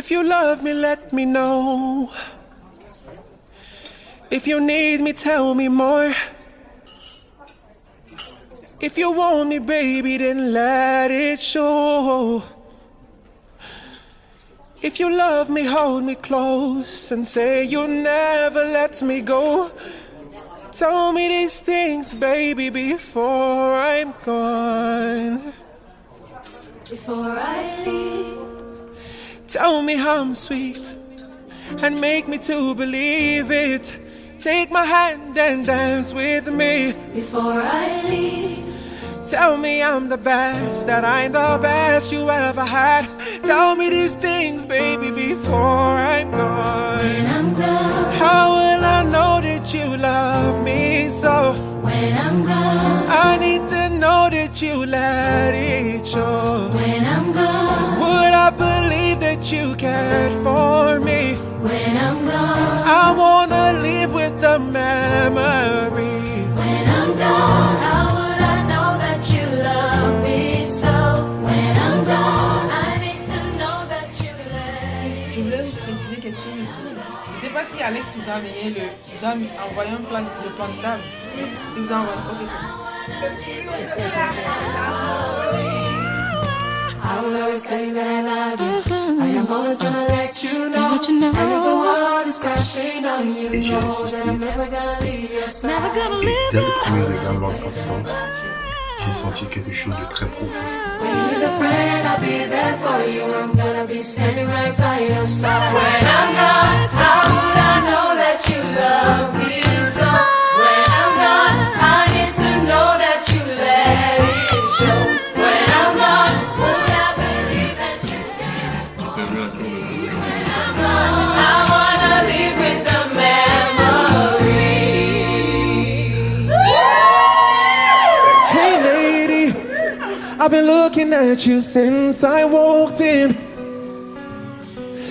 If you love me, let me know. If you need me, tell me more. If you want me, baby, then let it show. If you love me, hold me close and say you'll never let me go. Tell me these things, baby, before I'm gone. Before I leave, tell me how I'm sweet and make me to believe it. Take my hand and dance with me. Before I leave, tell me I'm the best, that I'm the best you ever had. Tell me these things, baby, before I'm gone. When I'm gone, how will I know that you love me so? When I'm gone, I need to know that you let it show. When I'm gone, would I believe that you cared for me? When I'm gone, I wanna live with the memory. When I'm gone, how would I know that you love me so? When I'm gone, I need to know that you let it. Je voulais vous préciser quelque chose ici. Je ne sais pas si Alex vous a envoyé le plan de table. Il vous a envoyé. I will always say that I love you. I am always gonna let you know. And if the world is crashing on you, know that I'm never gonna leave your side. Dès le premier regard lors de notre danse, j'ai senti quelque chose de très profond. When you need a friend, I'll be there for you. I'm gonna be standing right by your side. When I'm gone, how would I know that you love me so? When I'm gone, I need to know that you let it show. When I'm gone, would I believe that you care for me? When I'm gone, I wanna live with the memory. Hey lady, I've been looking at you since I walked in.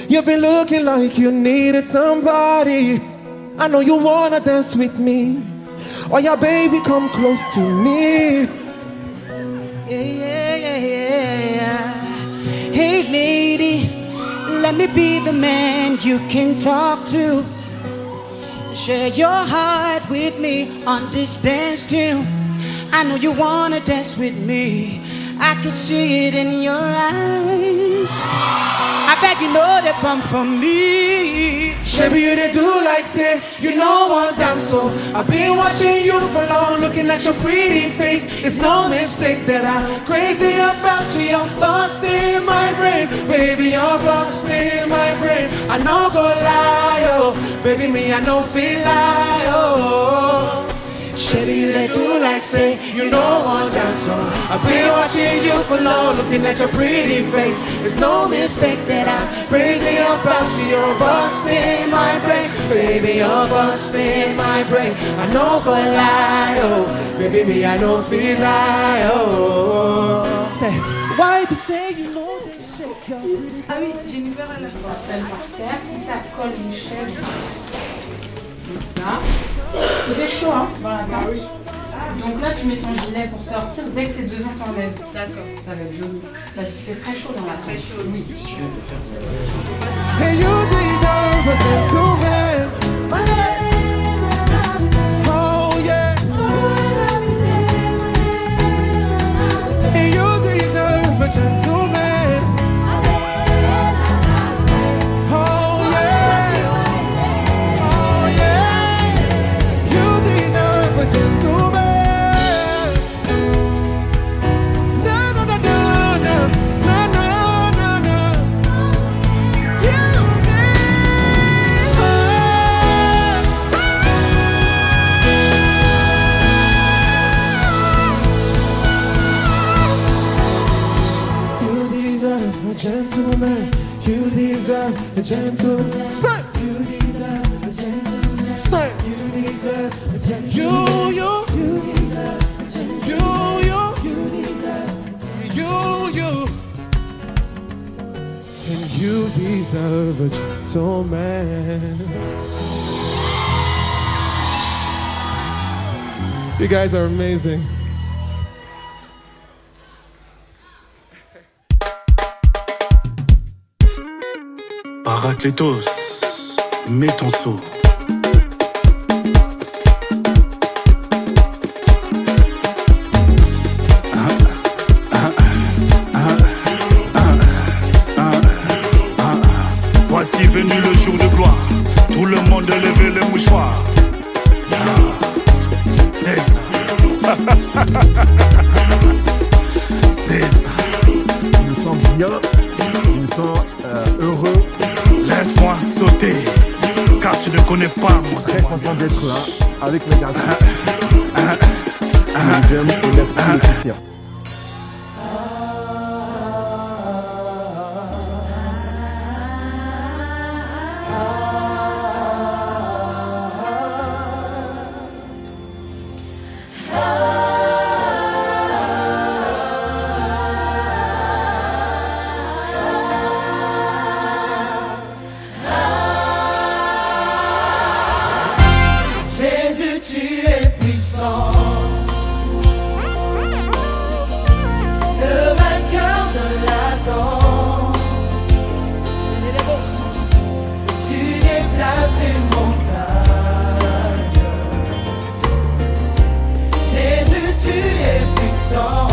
You've been looking like you needed somebody. I know you wanna dance with me. Oh yeah, baby, come close to me. Yeah. Hey lady, let me be the man you can talk to. Share your heart with me on this dance tune. I know you wanna dance with me. I can see it in your eyes. I bet you know that from me. Shabby, you they do like say, you know one dance so. I've been watching you for long, looking at your pretty face. It's no mistake that I'm crazy about you. You're busting my brain, baby, you're busting my brain. I no go lie, oh, baby, me I no feel lie, oh. Shabby, you they do like say, you know one dance so. I've been watching you for long, looking at your pretty face. It's no mistake that I'm crazy about you. You're busting my brain, baby, you're busting my brain. I no go lie, oh, baby, me I no feel lie, oh. Say, why you say you know that shake your pretty Ah oui, Jennifer, elle a fait ça. S'installe par terre, si ça colle une chaise, comme ça. Il fait chaud, hein, dans la table. Donc là, tu mets ton gilet pour sortir. Dès que tes deux mains t'enlèvent. D'accord. Ça va être joli. Parce qu'il fait très chaud dans la table. Très chaud. Oui. And you deserve a gentleman. Oh yes. And you deserve a gentleman. Oh yeah. Oh yeah. You deserve a gentleman. No, no, no, no, no, no, no, no, no. You deserve a gentleman. You deserve a gentleman. Say. You deserve a gentleman. Say. You deserve a gentleman. You deserve a gentleman. You deserve a gentleman. And you deserve a gentleman. You guys are amazing. Paraclétos, mets ton seau. Voici venu le jour de gloire. Tout le monde levez le mouchoir. C'est ça. C'est ça. Je me sens bien, je me sens heureux. Laisse-moi sauter, car tu ne connais pas mon Très content d'être là avec mes garçons. Je les aime et merci de le soutien. Jésus, tu es puissant, le vainqueur de l'Adam. Tu déplaces les montagnes. Jésus, tu es puissant.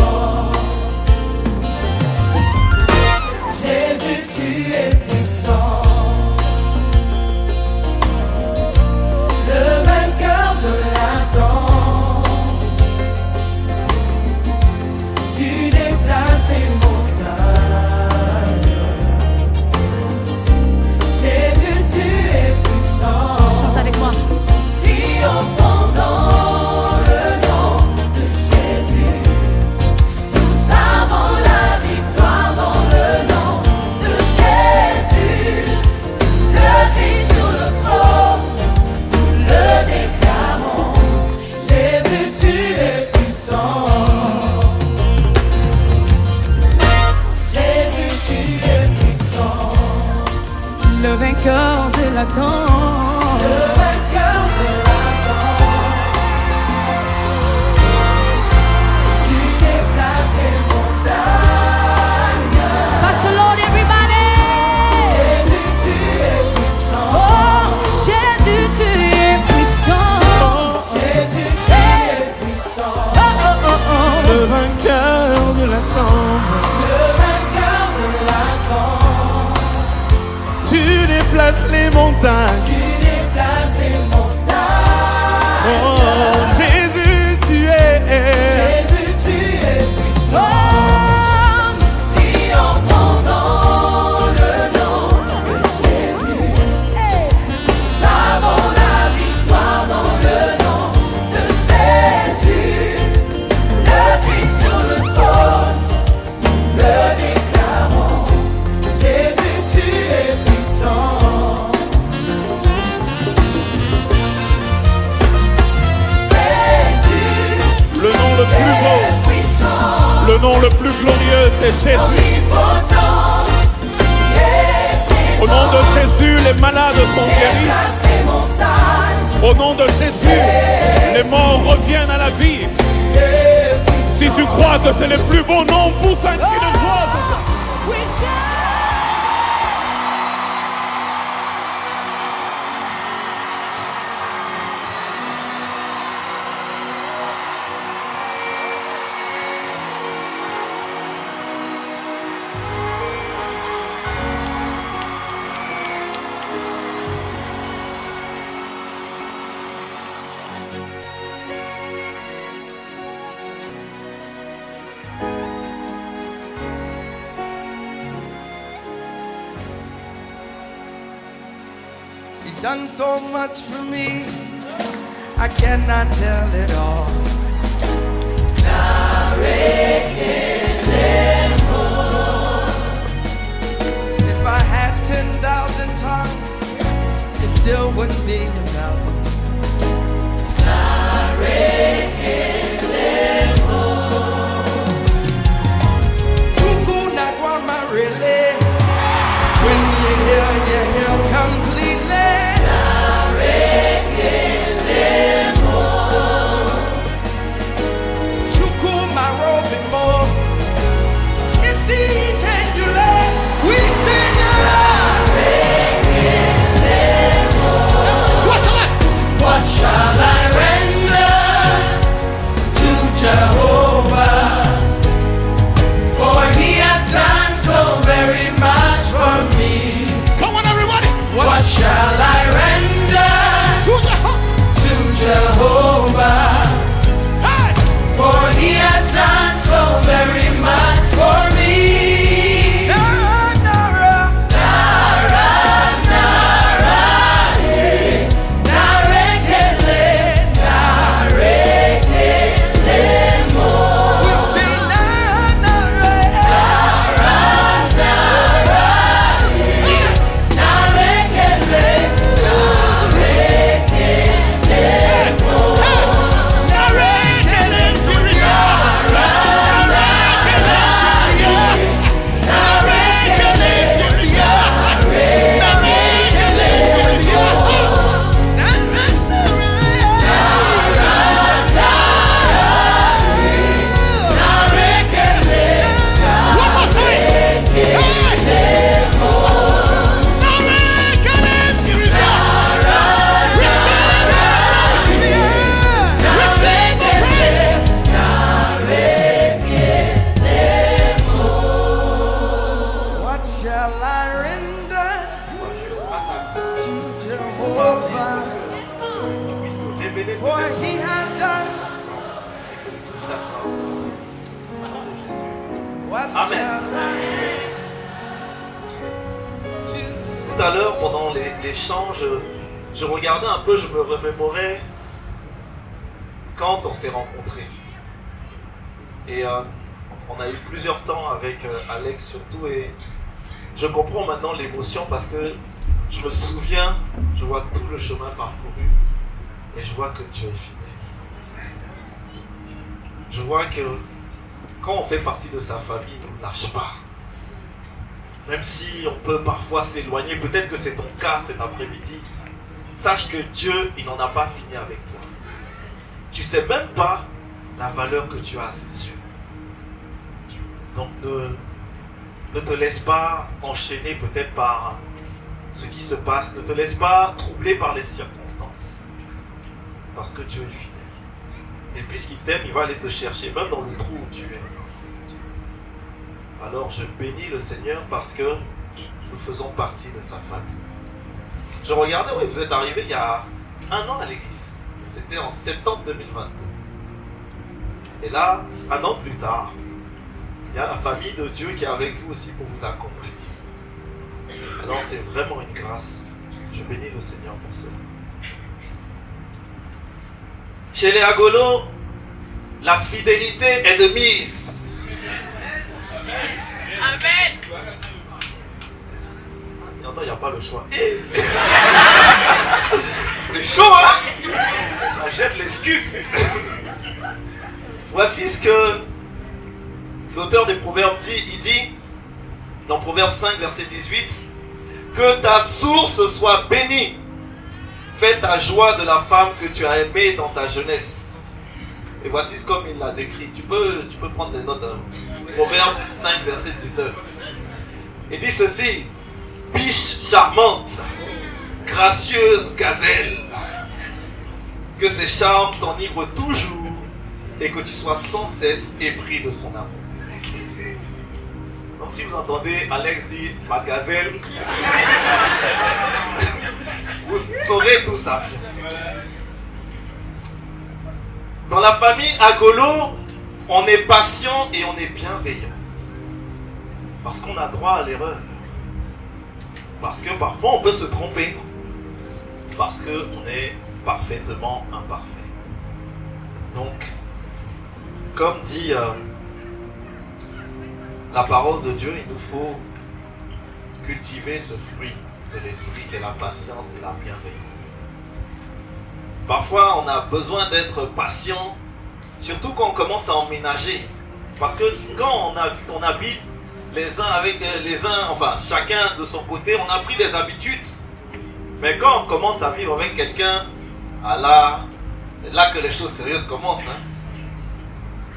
Jésus, tu es puissant. Le vainqueur de l'Adam. Tu déplaces les montagnes. Jésus, tu es puissant. Chante avec moi. Triomphant dans le nom de Jésus. Nous avons la victoire dans le nom de Jésus. Le Christ sur le trône, nous le déclarons. Jésus, tu es puissant. Jésus, tu es puissant. Le vainqueur de Satan. Le vainqueur de Satan. Tu déplaces les montagnes. Pass the Lord, everybody. Jésus, tu es puissant. Oh, Jésus, tu es puissant. Jésus, tu es puissant. Oh, oh, oh, oh. Le vainqueur de la tombe. Le vainqueur de Satan. Tu déplaces les montagnes. Tu déplaces les montagnes. Oh, Jésus, tu es. Jésus, tu es puissant. Oh, Triomphant dans le nom de Jésus. Nous avons la victoire dans le nom de Jésus. Le Christ sur le trône, nous le déclarons. Jésus, tu es puissant. Jésus, Le nom le plus est beau, puissant. le nom le plus glorieux, c'est Jésus. Omnipotent, tu es Au nom de présent. Jésus, les malades sont guéris. Déplace les montagnes. Au nom de Jésus, les morts reviennent à la vie. Si tu crois que c'est le plus beau nom, pousse un cri de joie. we shout. He's done so much for me, I cannot tell it all. If I had 10,000 tongues, it still wouldn't be enough. Tuku Nagwama really. When you hear completely. Chuku my robe and Amen. Tout à l'heure, pendant les chants, je regardais un peu, je me remémorais quand on s'est rencontrés. Et on a eu plusieurs temps avec Alex surtout, et je comprends maintenant l'émotion parce que je me souviens, je vois tout le chemin parcouru et je vois que Dieu est fidèle. Je vois que quand on fait partie de sa famille, on ne lâche pas. Même si on peut parfois s'éloigner, peut-être que c'est ton cas cet après-midi, sache que Dieu, il n'en a pas fini avec toi. Tu ne sais même pas la valeur que tu as à ses yeux. Donc ne te laisse pas enchaîner peut-être par ce qui se passe. Ne te laisse pas troubler par les circonstances. Parce que Dieu est fidèle. Et puisqu'il t'aime, il va aller te chercher, même dans le trou où tu es. Alors je bénis le Seigneur parce que nous faisons partie de sa famille. Je regardais, oui, vous êtes arrivé il y a 1 an à l'église. C'était en septembre 2022. Et là, 1 an plus tard, il y a la famille de Dieu qui est avec vous aussi pour vous accompagner. Alors c'est vraiment une grâce. Je bénis le Seigneur pour cela. Chez les Agolo, la fidélité est de mise. Amen. Il n'y a pas le choix. C'est chaud, hein? Ça jette les scuds. Voici ce que l'auteur des Proverbes dit. Il dit, dans Proverbes 5, verset 18, que ta source soit bénie. Fais ta joie de la femme que tu as aimée dans ta jeunesse. Et voici comme il l'a décrit. Tu peux prendre des notes. Proverbe 5, verset 19. Il dit ceci: biche charmante, gracieuse gazelle, que ses charmes t'enivrent toujours et que tu sois sans cesse épris de son amour. Donc si vous entendez Alex dire ma gazelle, vous saurez d'où ça vient. Dans la famille Agolo, on est patient et on est bienveillant. Parce qu'on a droit à l'erreur. Parce que parfois on peut se tromper. Parce qu'on est parfaitement imparfait. Donc, comme dit la parole de Dieu, il nous faut cultiver ce fruit de l'esprit qui est la patience et la bienveillance. Parfois, on a besoin d'être patient, surtout quand on commence à emménager. Parce que quand on habite les uns avec les uns, enfin chacun de son côté, on a pris des habitudes. Mais quand on commence à vivre avec quelqu'un, c'est là que les choses sérieuses commencent. Hein?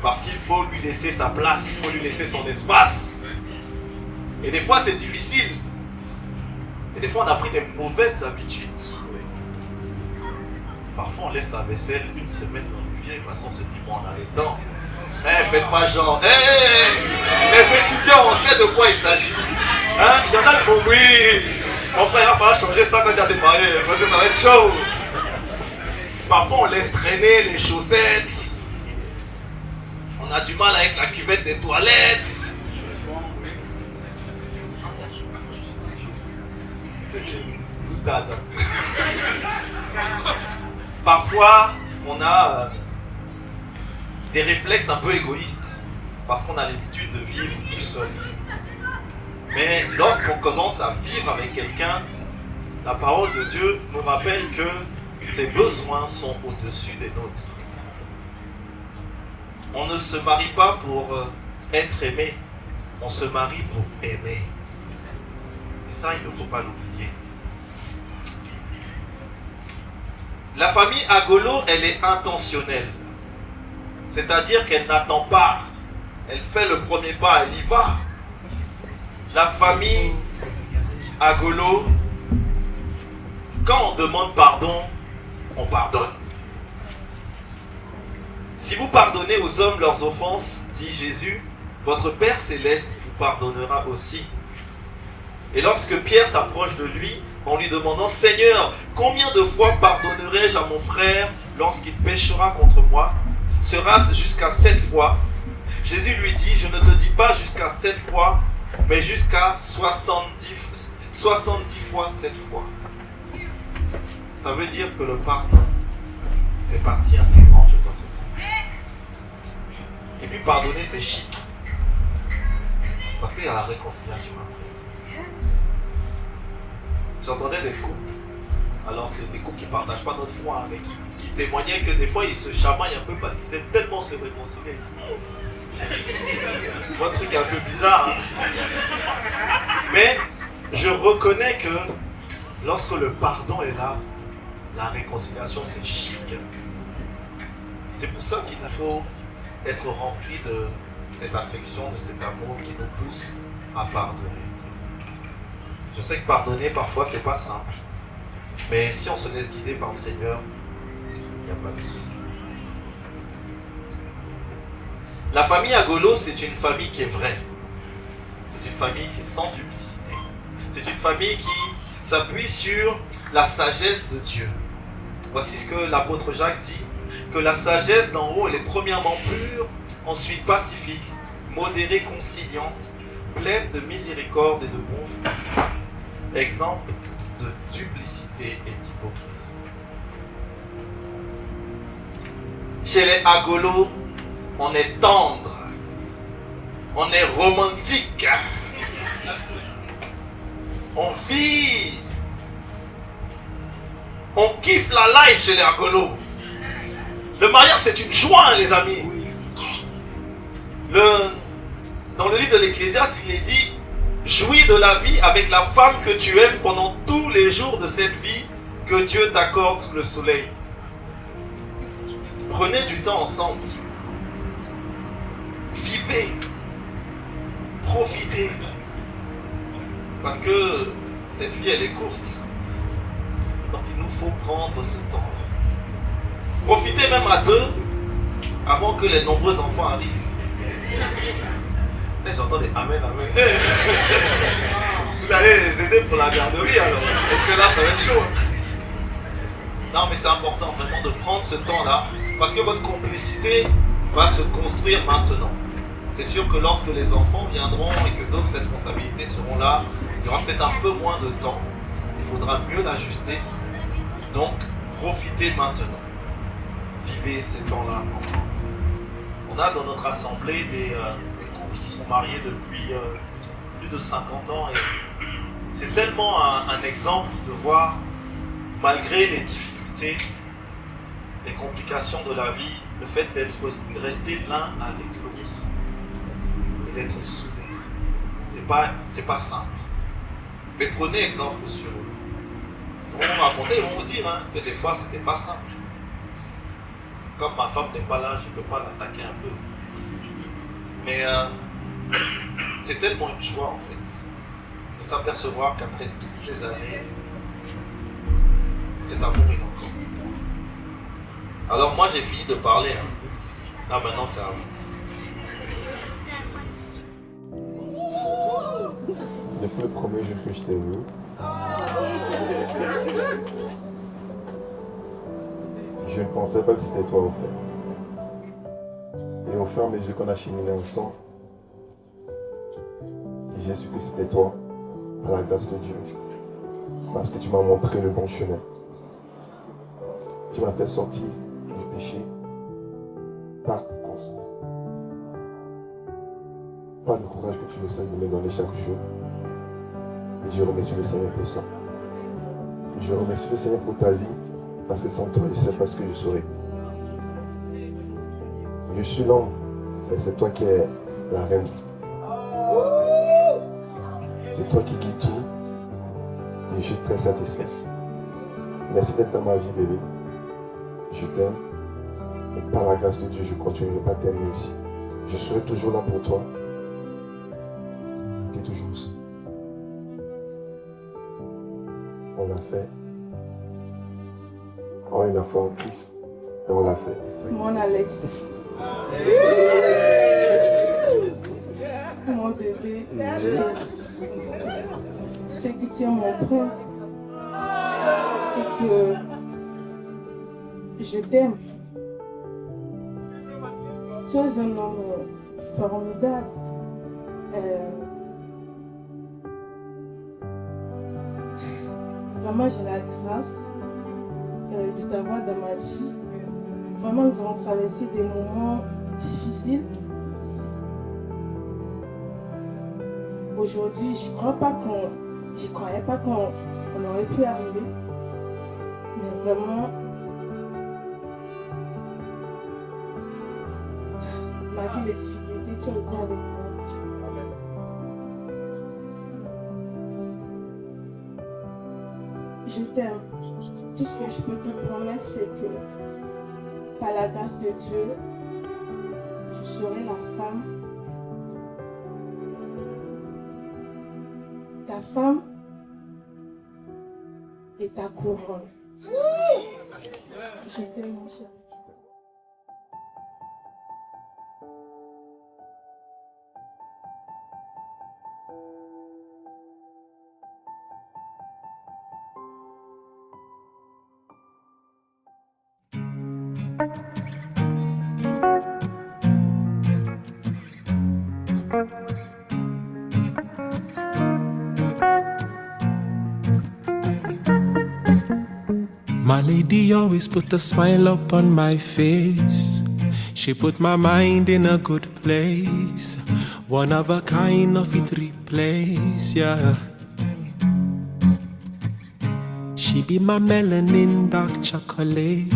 Parce qu'il faut lui laisser sa place, il faut lui laisser son espace. Et des fois c'est difficile. Et des fois on a pris des mauvaises habitudes. Parfois on laisse la vaisselle 1 semaine dans le vieux, de toute façon on se dit bon on a les temps. Faites pas genre, les étudiants on sait de quoi il s'agit. Hein? Il y en a qui vont oui, mon frère il va falloir changer ça quand tu as démarré, parce que ça va être chaud. Parfois on laisse traîner les chaussettes. On a du mal avec la cuvette des toilettes. C'est une boutade. Parfois, on a des réflexes un peu égoïstes parce qu'on a l'habitude de vivre tout seul. Mais lorsqu'on commence à vivre avec quelqu'un, la parole de Dieu nous rappelle que ses besoins sont au-dessus des nôtres. On ne se marie pas pour être aimé, on se marie pour aimer. Et ça, il ne faut pas l'oublier. La famille Agolo, elle est intentionnelle. C'est-à-dire qu'elle n'attend pas. Elle fait le premier pas, elle y va. La famille Agolo, quand on demande pardon, on pardonne. Si vous pardonnez aux hommes leurs offenses, dit Jésus, votre Père Céleste vous pardonnera aussi. Et lorsque Pierre s'approche de lui, en lui demandant, Seigneur, combien de fois pardonnerai-je à mon frère lorsqu'il péchera contre moi? Sera-ce jusqu'à 7 fois? Jésus lui dit, je ne te dis pas jusqu'à 7 fois, mais jusqu'à 70 fois 7 fois. Ça veut dire que le pardon fait partie intégrante de notre vie. Et puis pardonner, c'est chic. Parce qu'il y a la réconciliation après. J'entendais des couples. Alors c'est des couples qui ne partagent pas notre foi, mais qui témoignaient que des fois ils se chamaillent un peu parce qu'ils aiment tellement se réconcilier. Un truc un peu bizarre. Hein? Mais je reconnais que lorsque le pardon est là, la réconciliation c'est chic. C'est pour ça qu'il faut être rempli de cette affection, de cet amour qui nous pousse à pardonner. Je sais que pardonner parfois c'est pas simple. Mais si on se laisse guider par le Seigneur, il n'y a pas de souci. La famille Agolo, c'est une famille qui est vraie. C'est une famille qui est sans duplicité. C'est une famille qui s'appuie sur la sagesse de Dieu. Voici ce que l'apôtre Jacques dit, que la sagesse d'en haut, elle est premièrement pure, ensuite pacifique, modérée, conciliante, pleine de miséricorde et de bon fruit. Exemple de duplicité et d'hypocrisie. Chez les Agolo, on est tendre, on est romantique, on vit, on kiffe la life chez les Agolo. Le mariage c'est une joie, hein, les amis. Dans le livre de l'Ecclésiaste, il est dit: jouis de la vie avec la femme que tu aimes pendant tous les jours de cette vie que Dieu t'accorde sous le soleil. Prenez du temps ensemble. Vivez. Profitez. Parce que cette vie, elle est courte. Donc il nous faut prendre ce temps. Profitez même à deux avant que les nombreux enfants arrivent. J'entends des amen, amen. Vous allez les aider pour la garderie alors. Parce que là, ça va être chaud. Non, mais c'est important vraiment de prendre ce temps-là. Parce que votre complicité va se construire maintenant. C'est sûr que lorsque les enfants viendront et que d'autres responsabilités seront là, il y aura peut-être un peu moins de temps. Il faudra mieux l'ajuster. Donc, profitez maintenant. Vivez ces temps-là ensemble. On a dans notre assemblée des couples qui sont mariés depuis plus de 50 ans et c'est tellement un exemple de voir, malgré les difficultés, les complications de la vie, le fait d'être resté l'un avec l'autre et d'être soudés. C'est pas simple. Mais prenez exemple sur eux. Ils vont vous raconter, ils vont vous dire que des fois c'était pas simple. Comme ma femme n'est pas là, je ne peux pas l'attaquer un peu. Mais c'est tellement une joie en fait de s'apercevoir qu'après toutes ces années, cet amour est encore. Alors moi j'ai fini de parler. Là maintenant c'est à vous. Depuis le premier jour que je t'ai vu, je ne pensais pas que c'était toi en fait. Et au fur et à mesure qu'on a cheminé ensemble, j'ai su que c'était toi, par la grâce de Dieu. Parce que tu m'as montré le bon chemin. Tu m'as fait sortir du péché par tes conseils. Par le courage que tu me sais de me donner chaque jour. Et je remercie le Seigneur pour ça. Je remercie le Seigneur pour ta vie. Parce que sans toi, je ne sais pas ce que je serais. Je suis l'homme, mais c'est toi qui es la reine. C'est toi qui guides tout. Et je suis très satisfait. Merci d'être dans ma vie, bébé. Je t'aime. Et par la grâce de Dieu, je continuerai pas t'aimer aussi. Je serai toujours là pour toi. Tu es toujours aussi. On l'a fait. On a eu la foi en Christ et on l'a fait. Mon Alex. Mon bébé. Tu sais que tu es mon prince. Et que je t'aime. Tu es un homme formidable. Vraiment, j'ai la grâce de t'avoir dans ma vie. Vraiment, nous avons traversé des moments difficiles. Aujourd'hui, j'y croyais pas qu'on aurait pu arriver. Mais vraiment, malgré les difficultés, tu as été avec moi. Je t'aime. Tout ce que je peux te promettre, c'est que par la grâce de Dieu, je serai la femme. Ta femme et ta couronne. Je t'aime, mon chéri. My lady always put a smile up on my face. She put my mind in a good place. One of a kind of it replace, yeah. She be my melanin dark chocolate.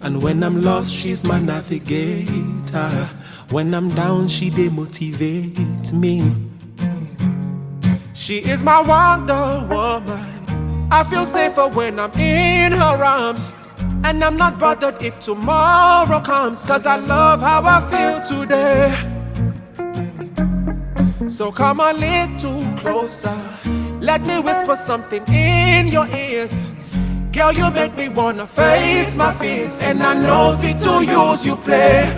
And when I'm lost, she's my navigator. When I'm down, she demotivates me. She is my Wonder Woman. I feel safer when I'm in her arms. And I'm not bothered if tomorrow comes, 'cause I love how I feel today. So come a little closer. Let me whisper something in your ears. Girl, you make me wanna face my fears. And I know fit to use you play.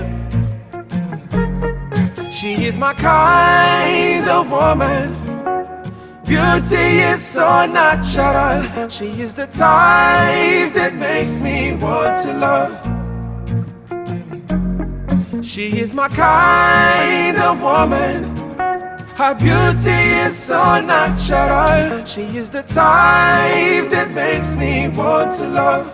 She is my kind of woman. Beauty is so natural. She is the type that makes me want to love. She is my kind of woman. Her beauty is so natural. She is the type that makes me want to love.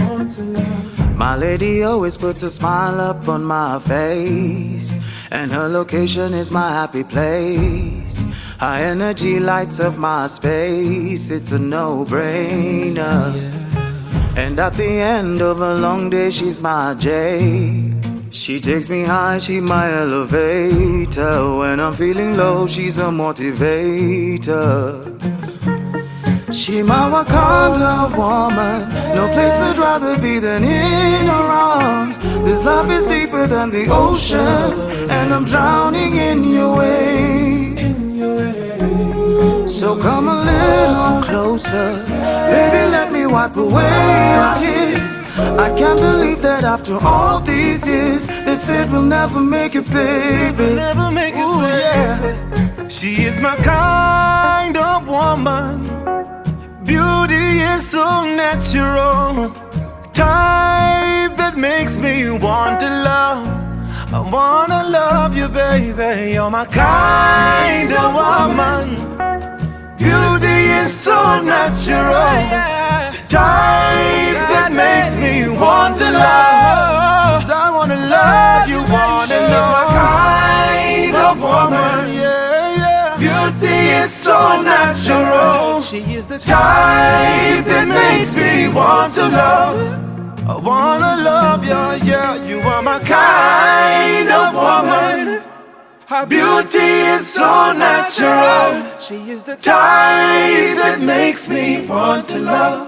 Want to love. My lady always puts a smile up on my face, and her location is my happy place. Her energy lights up my space. It's a no-brainer. And at the end of a long day, she's my J. She takes me high, she's my elevator. When I'm feeling low, she's a motivator. She my Wakanda woman. No place I'd rather be than in her arms. This love is deeper than the ocean, and I'm drowning in your way. So come a little closer, baby, let me wipe away your tears. I can't believe that after all these years, they said we'll never make it, baby. Never make it, ooh, yeah. She is my kind of woman. Beauty is so natural. Type that makes me want to love. I wanna love you, baby. You're my kind of woman. Beauty is so natural. Type that makes me want to love. 'Cause I wanna love you, wanna know. My kind of woman, yeah, yeah. Beauty is so natural. She is the type that makes me want to love. I wanna love you, yeah. You are my kind of woman. Her beauty is so natural. She is the type that makes me want to love.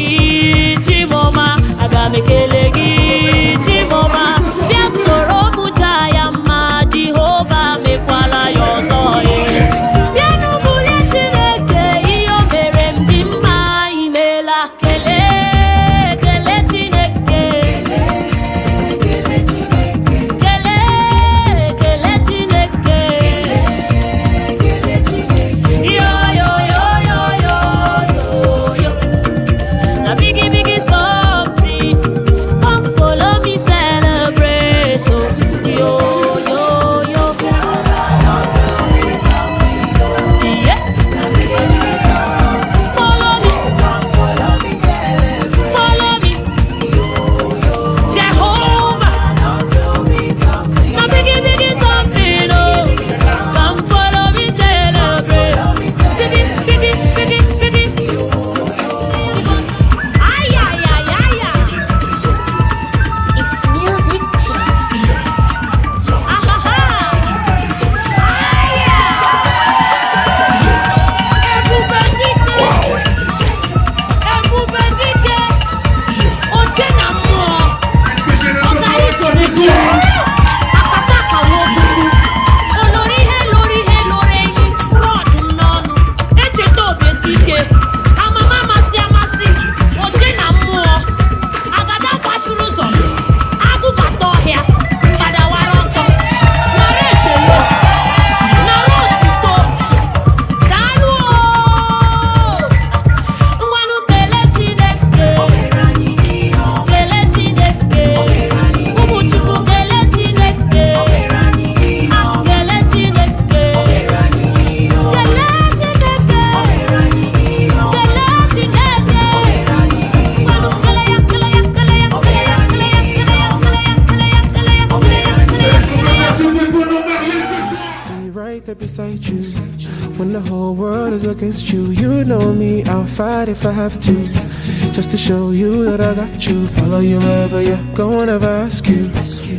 gị Chimoma, aga m ekele gị Chimoma. Bịa soro mụ jaa ya mma, Jehova mekwala ya ọzọ. Bịa n'ubulie Chineke, ihe o mere m dị mma, imela. Kelee, kelee Chineke. Kelee Chineke. Kelee, kelee Chineke. Yo, yo, yo, yo, yo, yo, yo. A biggie, biggie something. Come follow me, celebrate. Oh, yo, yo, yo. Yeah. Follow me. Follow me. Jehovah. A biggie, biggie something. Oh, come follow me, celebrate. Biggie, biggie, biggie, biggie. Ay, ay, ay, ay, ay. It's music chief. Ahaha. Ay, Ebubedike. Oje na mmụọ. Ọga ijoro akata ka nwogburu. Olori ihe lori enyi. Rọd n'ọnụ. Echeta obesi ike. Amama amasị amasị. Oje na mmụọ. Agada gbachuru ụzọ. Agụ bata ọhịa. Gbadawara ọsọ. Were ekele. Nara otuto. Daalụ o. Ngwanụ kelee Chineke. Kelee Chineke. Ụmụ Chukwu kelee Chineke. Kelee Chineke. Kelee Chineke. Kelee Chineke. Ngwanụ kelee ya, kelee ya, kelee ya, kelee ya, kelee ya, kelee ya, kelee ya, kelee ya, kelee ya, kelee ya. Be right there beside you when the whole world is against you. You know me, I'll fight if I have to, just to show you that I got you. Follow you wherever you're going, never ask you.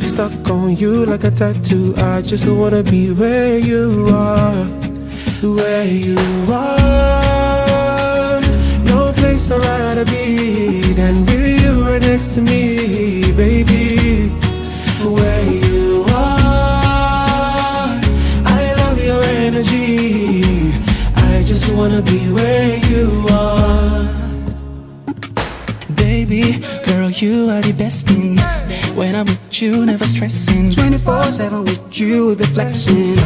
Stuck on you like a tattoo. I just wanna be where you are, where you are. No place I'd rather be than with you right next to me, baby. Where you are, I love your energy. I just wanna be where you are. Baby, girl, you are the best thing. When I'm with you, never stressing. 24/7 with you, we be flexing.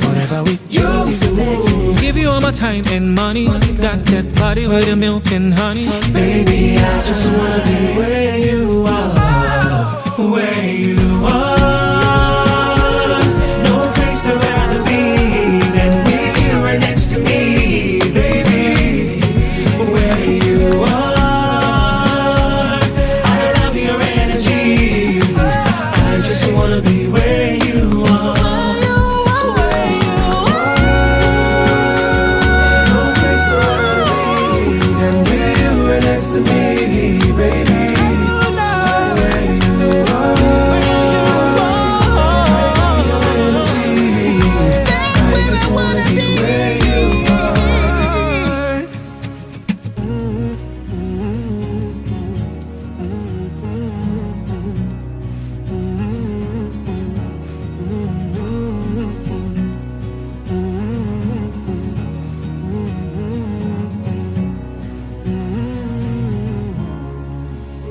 Whatever with you is the blessing. Give you all my time and money. Got that body with the milk and honey. Baby, I just wanna be where you are, where you are. No place I'd rather be than with you right next to me, baby. Where you are, I love your energy. I just wanna be where you are. No place I'd rather be than with you right next to me, baby. Where you are, I just wanna be where you are.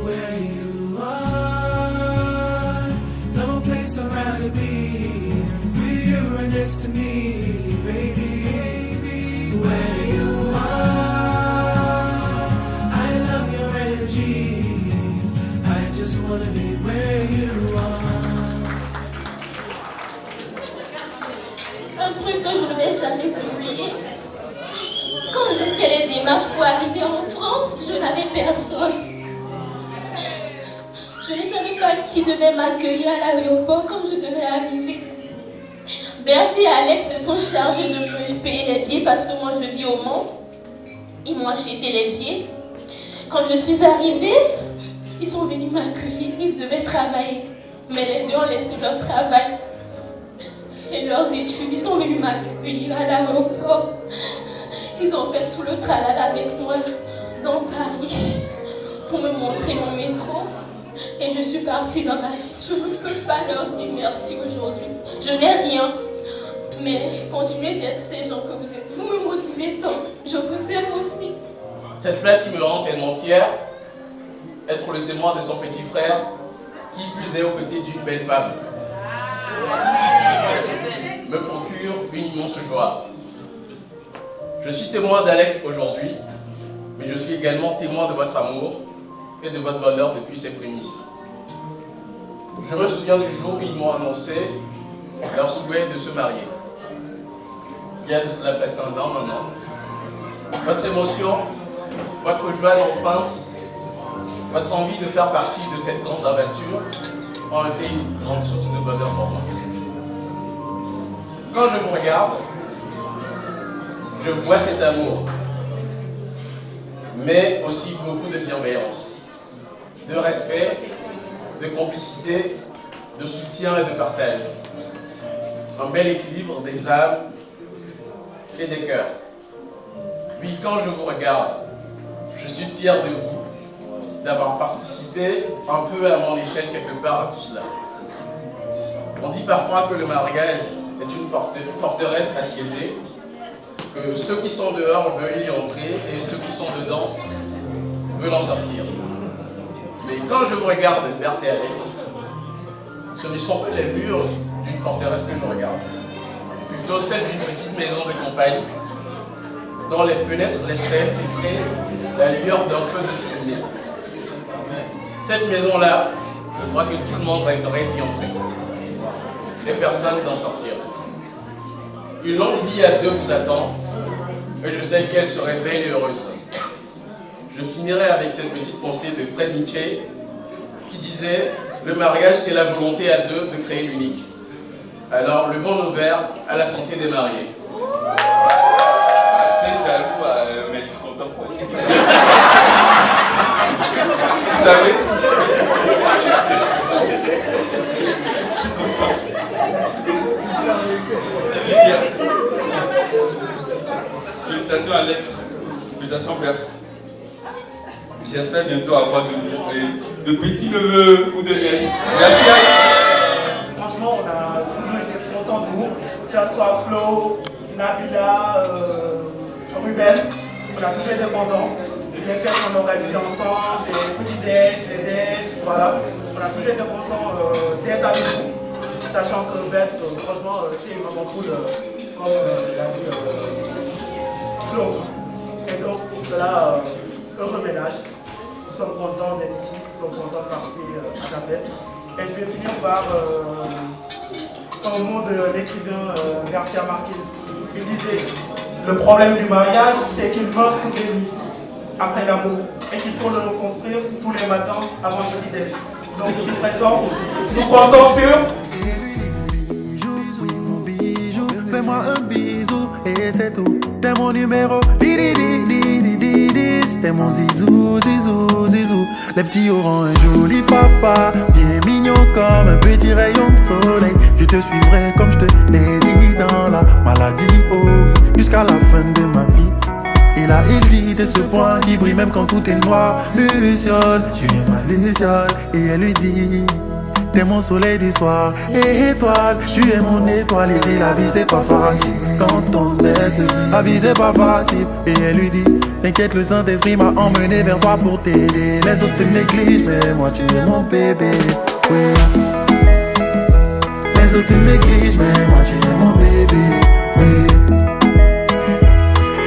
Where you are, no place I'd rather be with you right next to me, baby. Where you are, I love your energy. I just wanna be where you are. Un truc que je ne vais jamais oublier. Quand j'ai fait les démarches pour arriver en France, je n'avais personne. Je ne savais pas qui devait m'accueillir à l'aéroport quand je devais arriver. Berthe et Alex se sont chargés de me payer les billets parce que moi je vis au Mans. Ils m'ont acheté les billets. Quand je suis arrivée, ils sont venus m'accueillir. Ils devaient travailler. Mais les deux ont laissé leur travail et leurs études. Ils sont venus m'accueillir à l'aéroport. Ils ont fait tout le tralala avec moi dans Paris. pour me montrer mon métro. Et je suis partie dans ma vie. Je ne peux pas leur dire merci aujourd'hui. Je n'ai rien. Mais continuez d'être ces gens que vous êtes. Vous me motivez tant. Je vous aime aussi. Cette place qui me rend tellement fier, être le témoin de son petit frère, qui plus est aux côtés d'une belle femme, me procure une immense joie. Je suis témoin d'Alex aujourd'hui, mais je suis également témoin de votre amour et de votre bonheur depuis ses prémices. Je me souviens du jour où ils m'ont annoncé leur souhait de se marier. Il y a de cela presque un an maintenant. Votre émotion, votre joie d'enfance, votre envie de faire partie de cette grande aventure ont été une grande source de bonheur pour moi. Quand je vous regarde, je vois cet amour, mais aussi beaucoup de bienveillance, de respect, de complicité, de soutien et de partage. Un bel équilibre des âmes et des cœurs. Puis quand je vous regarde, je suis fier de vous, d'avoir participé un peu à mon échelle quelque part à tout cela. On dit parfois que le mariage est une forteresse assiégée, que ceux qui sont dehors veulent y entrer et ceux qui sont dedans veulent en sortir. Mais quand je vous regarde, Berthe et Alex, ce ne sont pas les murs d'une forteresse que je regarde, plutôt celle d'une petite maison de campagne dont les fenêtres laisseraient filtrer la lueur d'un feu de cheminée. Cette maison-là, je crois que tout le monde rêverait d'y entrer et personne d'en sortir. Une longue vie à deux vous attend et je sais qu'elle serait belle et heureuse. Je finirai avec cette petite pensée de Fred Nietzsche qui disait « Le mariage, c'est la volonté à deux de créer l'unique. » Alors, levons nos verres à la santé des mariés. J'étais jaloux, mais je suis content pour vous. Vous savez, je suis content. Je suis fier. Félicitations Alex, félicitations Berthe. J'espère bientôt avoir de petits neveux ou de nièces. Merci à vous. Franchement, on a toujours été contents de vous, que ce soit Flo, Nabila, Ruben, on a toujours été contents. Les fêtes qu'on a organisées ensemble, les petits déj, les déj, voilà. On a toujours été contents d'être avec vous, sachant que Beth, franchement, c'est une maman cool, comme l'a dit Flo. Et donc, pour cela, heureux ménage. Nous sommes contents d'être ici, nous sommes contents de participer à ta fête. Et je vais finir par un mot de l'écrivain Garcia Marquez. Il disait, le problème du mariage, c'est qu'il meurt toutes les nuits après l'amour et qu'il faut le reconstruire tous les matins avant le petit-déj. Donc ici présent, nous comptons sur... Fais-moi un bisou et c'est tout. T'es mon numéro, t'es mon zizou, zizou, zizou. Les petits auront un joli papa, bien mignon comme un petit rayon de soleil. Je te suivrai comme je te l'ai dit dans la maladie, oh oui, jusqu'à la fin de ma vie. Et là il dit de ce point qui brille même quand tout est noir. Luciole, tu es ma Luciole. Et elle lui dit, t'es mon soleil du soir. Et étoile, tu es mon étoile. Il dit la vie c'est pas facile quand on est seul. La vie c'est pas facile. Et elle lui dit, t'inquiète, le Saint-Esprit m'a emmené vers toi pour t'aider. Les autres te négligent, mais moi tu es mon bébé. Oui. Les autres te négligent, mais moi tu es mon bébé. Oui.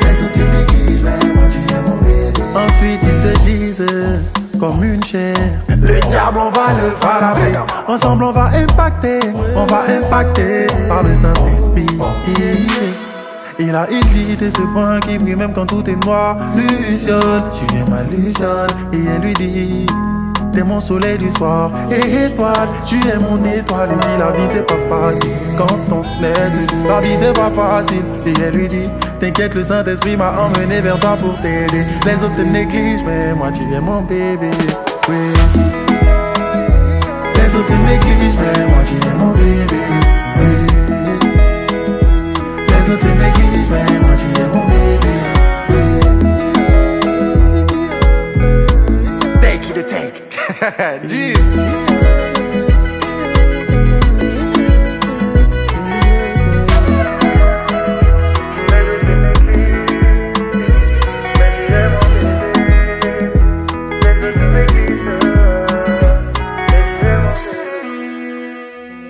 Les autres te négligent, mais moi tu es mon bébé. Ensuite ils se disent comme une chair. Le diable on va le frapper. Ensemble on va impacter par le Saint-Esprit. Et là il dit de ce point qui brille même quand tout est noir. Luciole, tu es ma Luciole. Et elle lui dit, t'es mon soleil du soir. Et étoile, tu es mon étoile. Il dit la vie c'est pas facile quand on est seul. La vie c'est pas facile. Et elle lui dit, t'inquiète, le Saint-Esprit m'a emmené vers toi pour t'aider. Les autres te négligent, mais moi tu es mon bébé. Oui. Les autres te négligent, mais moi tu es mon bébé. Oui. Les autres te négligent, mais moi tu es mon bébé. Oui. Take Dis.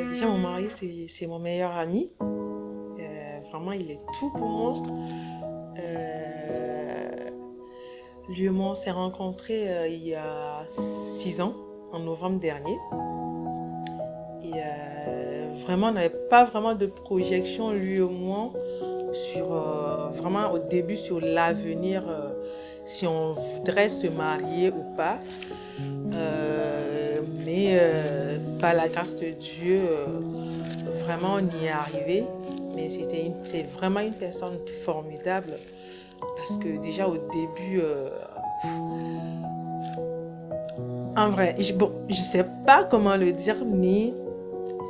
Déjà, mon mari, c'est mon meilleur ami. Vraiment, il est tout pour moi. Lui et moi, on s'est rencontrés il y a 6 ans, en novembre dernier. Et vraiment, on n'avait pas vraiment de projection, lui et moi, sur, vraiment au début sur l'avenir, si on voudrait se marier ou pas. Mais par la grâce de Dieu, vraiment on y est arrivé. Mais c'est vraiment une personne formidable parce que déjà au début, en vrai, je sais pas comment le dire, mais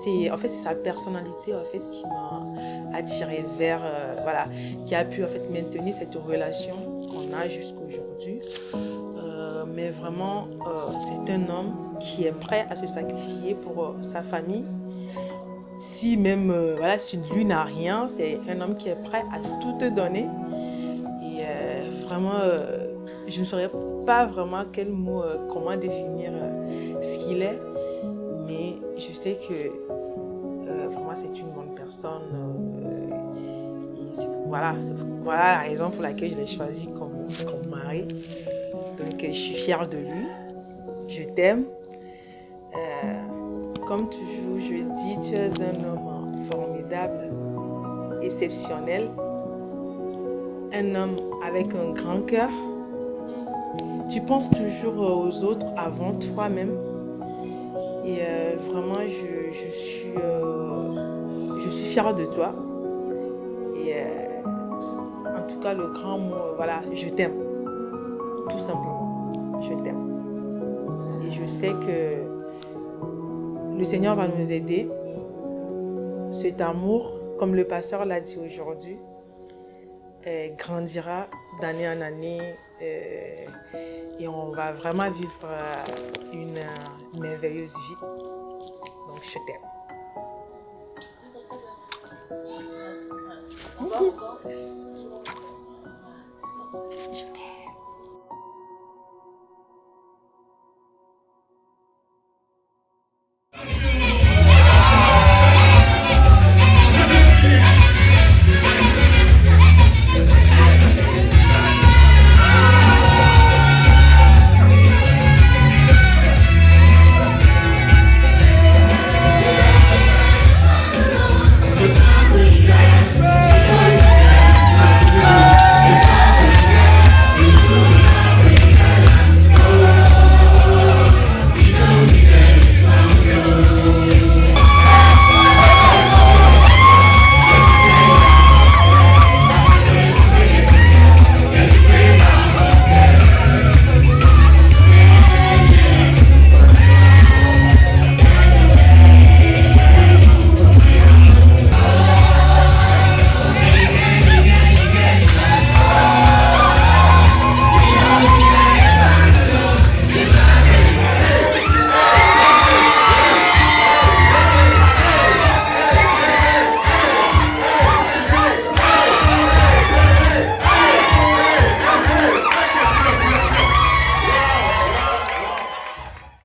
c'est sa personnalité en fait qui m'a attirée vers, voilà, qui a pu en fait maintenir cette relation qu'on a jusqu'à aujourd'hui. Mais vraiment, c'est un homme qui est prêt à se sacrifier pour sa famille. Si même, voilà, si lui n'a rien, c'est un homme qui est prêt à tout te donner. Et vraiment, je ne saurais pas vraiment quel mot, comment définir ce qu'il est. Mais je sais que vraiment, c'est une bonne personne. Et voilà la raison pour laquelle je l'ai choisi comme mari. Donc, je suis fière de lui. Je t'aime. Comme toujours, je dis, tu es un homme formidable, exceptionnel. Un homme avec un grand cœur. Tu penses toujours aux autres avant toi-même. Et vraiment, je suis fière de toi. Et en tout cas, le grand mot, voilà, je t'aime. Tout simplement, je t'aime. Et je sais que le Seigneur va nous aider. Cet amour, comme le pasteur l'a dit aujourd'hui, grandira d'année en année et on va vraiment vivre une merveilleuse vie. Donc, je t'aime.